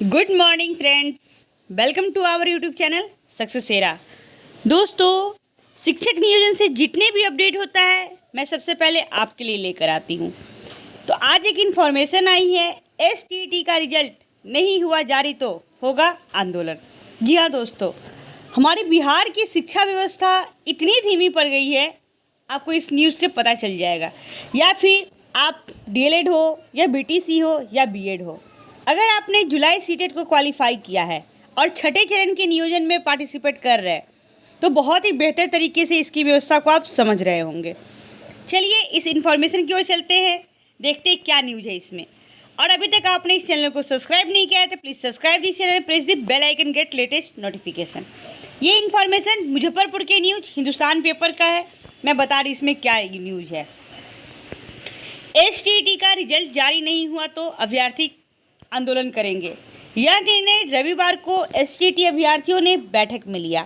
Good morning friends, welcome to our YouTube channel Successera. दोस्तों, शिक्षक नियोजन से जितने भी अपडेट होता है मैं सबसे पहले आपके लिए लेकर आती हूँ। तो आज एक इन्फॉर्मेशन आई है, एसटीईटी का रिजल्ट नहीं हुआ जारी तो होगा आंदोलन। जी हाँ दोस्तों, हमारे बिहार की शिक्षा व्यवस्था इतनी धीमी पड़ गई है, आपको इस न्यूज़ से पता चल जाएगा। या फिर आप डीएलएड हो या बीटीसी हो या बीएड हो, अगर आपने जुलाई सीटेट को क्वालिफाई किया है और छठे चरण के नियोजन में पार्टिसिपेट कर रहे हैं तो बहुत ही बेहतर तरीके से इसकी व्यवस्था को आप समझ रहे होंगे। चलिए इस इन्फॉर्मेशन की ओर चलते हैं, देखते हैं क्या न्यूज़ है इसमें। और अभी तक आपने इस चैनल को सब्सक्राइब नहीं किया है तो please subscribe this channel, press the bell icon, get latest notification. ये इन्फॉर्मेशन मुजफ्फरपुर के न्यूज़ हिंदुस्तान पेपर का है। मैं बता रही इसमें क्या न्यूज़ है। एसटीईटी का रिजल्ट जारी नहीं हुआ तो अभ्यर्थी आंदोलन करेंगे। यह निर्णय रविवार को एसटीईटी अभ्यर्थियों ने बैठक में लिया।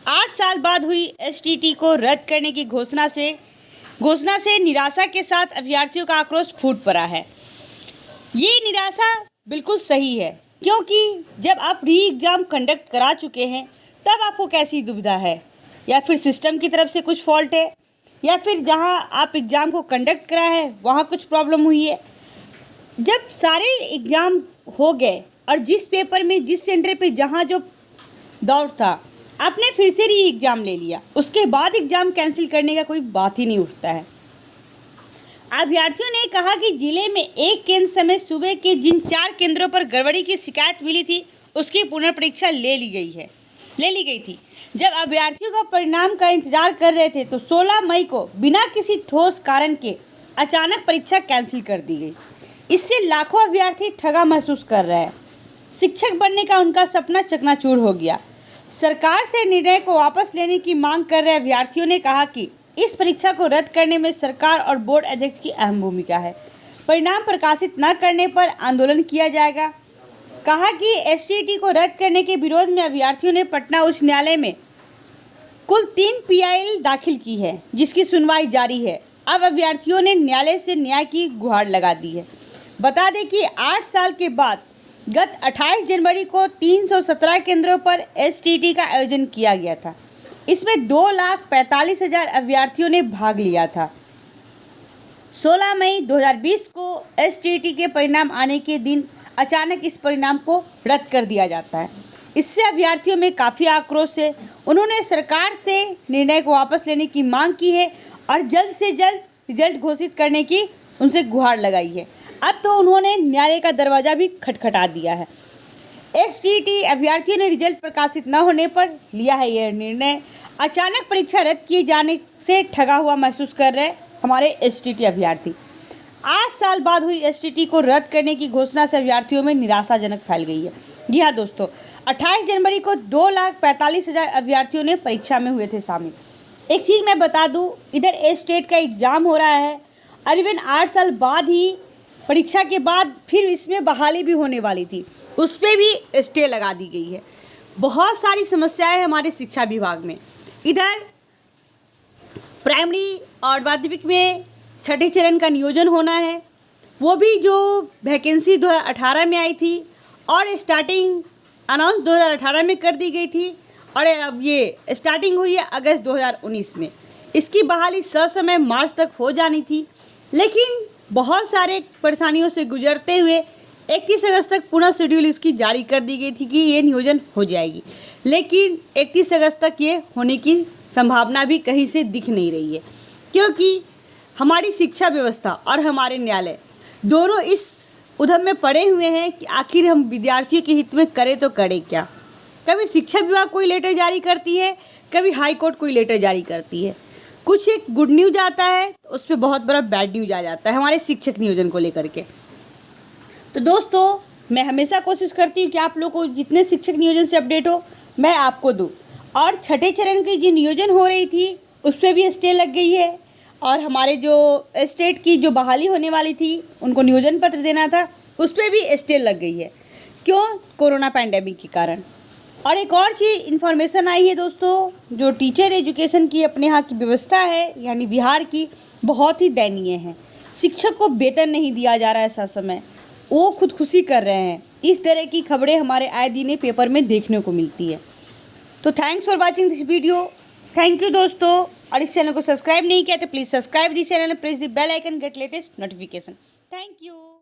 8 साल बाद हुई एसटीईटी को रद्द करने की घोषणा से निराशा के साथ अभ्यर्थियों का आक्रोश फूट पड़ा है। ये निराशा बिल्कुल सही है, क्योंकि जब आप री एग्ज़ाम कंडक्ट करा चुके हैं तब आपको कैसी दुविधा है, या फिर सिस्टम की तरफ से कुछ फॉल्ट है, या फिर जहां आप एग्ज़ाम को कंडक्ट करा है वहां कुछ प्रॉब्लम हुई है। जब सारे एग्ज़ाम हो गए और जिस पेपर में जिस सेंटर पे जहाँ जो डाउट था आपने फिर से री एग्ज़ाम ले लिया, उसके बाद एग्ज़ाम कैंसिल करने का कोई बात ही नहीं उठता है। अभ्यर्थियों ने कहा कि जिले में एक केंद्र समेत सूबे के जिन 4 केंद्रों पर गड़बड़ी की शिकायत मिली थी उसकी पुनर्परीक्षा ले ली गई थी। जब अभ्यर्थियों का परिणाम का इंतजार कर रहे थे तो 16 मई को बिना किसी ठोस कारण के अचानक परीक्षा कैंसिल कर दी गई। इससे लाखों अभ्यर्थी ठगा महसूस कर रहे हैं। शिक्षक बनने का उनका सपना चकनाचूर हो गया। सरकार से निर्णय को वापस लेने की मांग कर रहे अभ्यर्थियों ने कहा कि इस परीक्षा को रद्द करने में सरकार और बोर्ड अध्यक्ष की अहम भूमिका है। परिणाम प्रकाशित न करने पर आंदोलन किया जाएगा। कहा कि एसटीईटी को रद्द करने के विरोध में अभ्यर्थियों ने पटना उच्च न्यायालय में कुल 3 पीआईएल दाखिल की है, जिसकी सुनवाई जारी है। अब अभ्यर्थियों ने न्यायालय से न्याय की गुहार लगा दी है। बता दें कि 8 साल के बाद गत 28 जनवरी को 317 केंद्रों पर एसटीईटी का आयोजन किया गया था। इसमें 2,45,000 अभ्यर्थियों ने भाग लिया था। 16 मई 2020 को एसटीईटी के परिणाम आने के दिन अचानक इस परिणाम को रद्द कर दिया जाता है। इससे अभ्यर्थियों में काफ़ी आक्रोश है। उन्होंने सरकार से निर्णय को वापस लेने की मांग की है और जल्द से जल्द रिजल्ट घोषित करने की उनसे गुहार लगाई है। अब तो उन्होंने न्यायालय का दरवाज़ा भी खटखटा दिया है। एसटीईटी अभ्यर्थियों ने रिजल्ट प्रकाशित न होने पर लिया है यह निर्णय। अचानक परीक्षा रद्द किए जाने से ठगा हुआ महसूस कर रहे हमारे एसटीईटी अभ्यर्थी। 8 साल बाद हुई एसटीईटी को रद्द करने की घोषणा से अभ्यर्थियों में निराशाजनक फैल गई है। जी हाँ दोस्तों, 28 जनवरी को 2,45,000 अभ्यर्थियों ने परीक्षा में हुए थे शामिल। एक चीज़ मैं बता दूँ, इधर एस्टेट का एग्ज़ाम हो रहा है और इवन 8 साल बाद ही परीक्षा के बाद फिर इसमें बहाली भी होने वाली थी, उस पर भी स्टे लगा दी गई है। बहुत सारी समस्याएं हमारे शिक्षा विभाग में। इधर प्राइमरी और माध्यमिक में छठे चरण का नियोजन होना है, वो भी जो वैकेंसी 2018 में आई थी और स्टार्टिंग अनाउंस 2018 में कर दी गई थी और अब ये स्टार्टिंग हुई है अगस्त 2019 में। इसकी बहाली ससमय मार्च तक हो जानी थी, लेकिन बहुत सारे परेशानियों से गुजरते हुए 31 अगस्त तक पुनः शेड्यूल इसकी जारी कर दी गई थी कि ये नियोजन हो जाएगी, लेकिन 31 अगस्त तक ये होने की संभावना भी कहीं से दिख नहीं रही है, क्योंकि हमारी शिक्षा व्यवस्था और हमारे न्यायालय दोनों इस उधम में पड़े हुए हैं कि आखिर हम विद्यार्थियों के हित में करें तो करें क्या। कभी शिक्षा विभाग कोई लेटर जारी करती है, कभी हाई कोर्ट कोई लेटर जारी करती है। कुछ एक गुड न्यूज़ आता है तो उस पर बहुत बड़ा बैड न्यूज़ आ जाता है हमारे शिक्षक नियोजन को लेकर के। तो दोस्तों, मैं हमेशा कोशिश करती हूँ कि आप लोग को जितने शिक्षक नियोजन से अपडेट हो मैं आपको दूँ। और छठे चरण की जो नियोजन हो रही थी उस पर भी स्टे लग गई है, और हमारे जो स्टेट की जो बहाली होने वाली थी उनको नियोजन पत्र देना था उस पर भी स्टे लग गई है। क्यों? कोरोना पैंडेमिक के कारण। और एक और चीज़ इन्फॉर्मेशन आई है दोस्तों, जो टीचर एजुकेशन की अपने यहाँ की व्यवस्था है यानी बिहार की, बहुत ही दयनीय है। शिक्षक को वेतन नहीं दिया जा रहा है ऐसा समय, वो खुदकुशी कर रहे हैं। इस तरह की खबरें हमारे आए दिन पेपर में देखने को मिलती है। तो thanks for watching this video. Thank you दोस्तों। और इस चैनल को सब्सक्राइब नहीं किया तो please subscribe this channel, press the bell icon, get latest notification. Thank you.